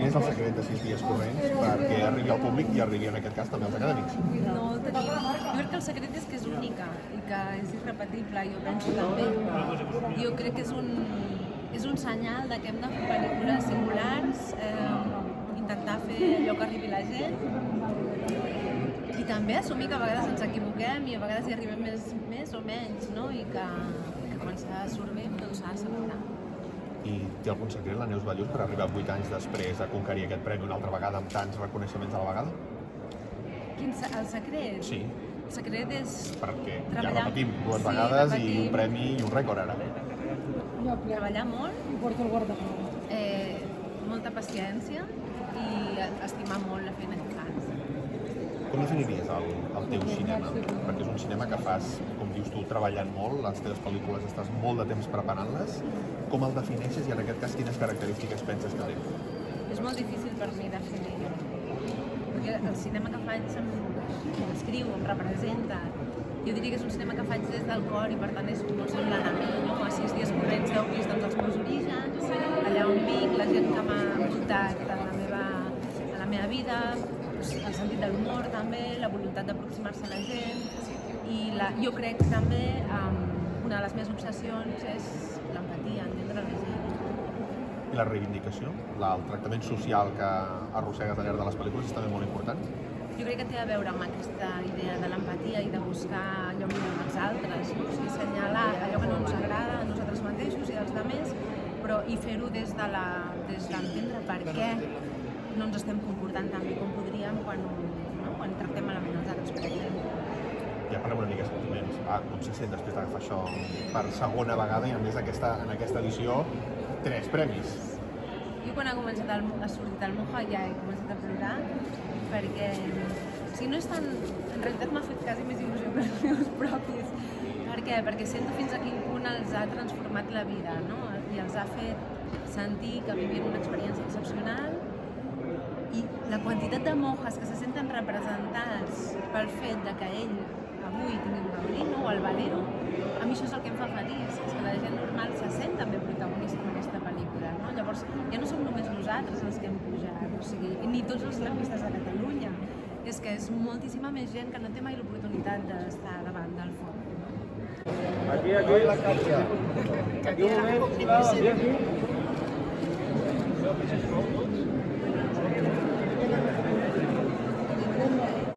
Quin és el secret de 6 dies corrents perquè arribi al públic i arribi en aquest cas també als acadèmics? No tenim... Jo crec que el secret és que és única i que és irrepetible, jo penso també. Jo crec que és un senyal de que hem de fer pel·lícules singulars, intentar fer allò que arribi la gent i també assumir que a vegades ens equivoquem i a vegades hi arribem més o menys, no? I que quan surt bé doncs s'ha de celebrar. I té algun secret la Neus Ballús per arribar 8 anys després a conquerir aquest premi una altra vegada amb tants reconeixements a la vegada? El secret? Sí. El secret és Perquè ja treballar... repetim dues vegades i un premi i un rècord ara. Treballar molt, molta paciència i estimar molt la feina que fas. Com definiries el teu cinema? Perquè és un cinema que fas, com dius tu, treballant molt, les teves pel·lícules estàs molt de temps preparant-les. Com el defineixes i en aquest cas quines característiques penses que té? És molt difícil per mi definir-ho, perquè el cinema que faig m'escriu, em representa. Jo diria que és un cinema que faig des del cor i per tant és molt semblant a mi, no? A 6 dies corrents heu vist doncs, els meus orígens, allà on vinc, la gent que m'ha envoltat en la meva vida, el sentit de l'humor també, la voluntat d'aproximar-se a la gent i jo crec que també una de les meves obsessions és l'empatia, entendre la gent. I la reivindicació? El tractament social que arrossegues al llarg de les pel·lícules és també molt important? Jo crec que té a veure amb aquesta idea de l'empatia i de buscar allò millor dels altres, no? O sigui, assenyalar allò que no ens agrada a nosaltres mateixos i als altres, però i fer-ho des d'entendre per què no ens estem comportant tan bé com podríem quan tractem malament els altres, per exemple. Ja parlem una mica de sentiments. Com se sent després d'agafar això per segona vegada i a més en aquesta edició 3 premis? Jo quan ha començat a sortir el Moja ja he començat a plorar perquè si no és tant... En realitat m'ha fet quasi més il·lusió que els meus propis. Per què? Perquè sento fins a quin punt els ha transformat la vida, no? I els ha fet sentir que vivien una experiència excepcional i la quantitat de mojas que se senten representats pel fet de que ell avui tingui un Gaudino o el Valero, a mi això és el que em fa feliç, és que la gent normal se sent també protagonista en aquesta pel·lícula, no? Llavors, ja no som només nosaltres els que hem pujat, o sigui, ni tots els lampistes de Catalunya, és que és moltíssima més gent que no té mai l'oportunitat d'estar davant del foc. Aquí, la Càtia. Aquí un moment, aquí.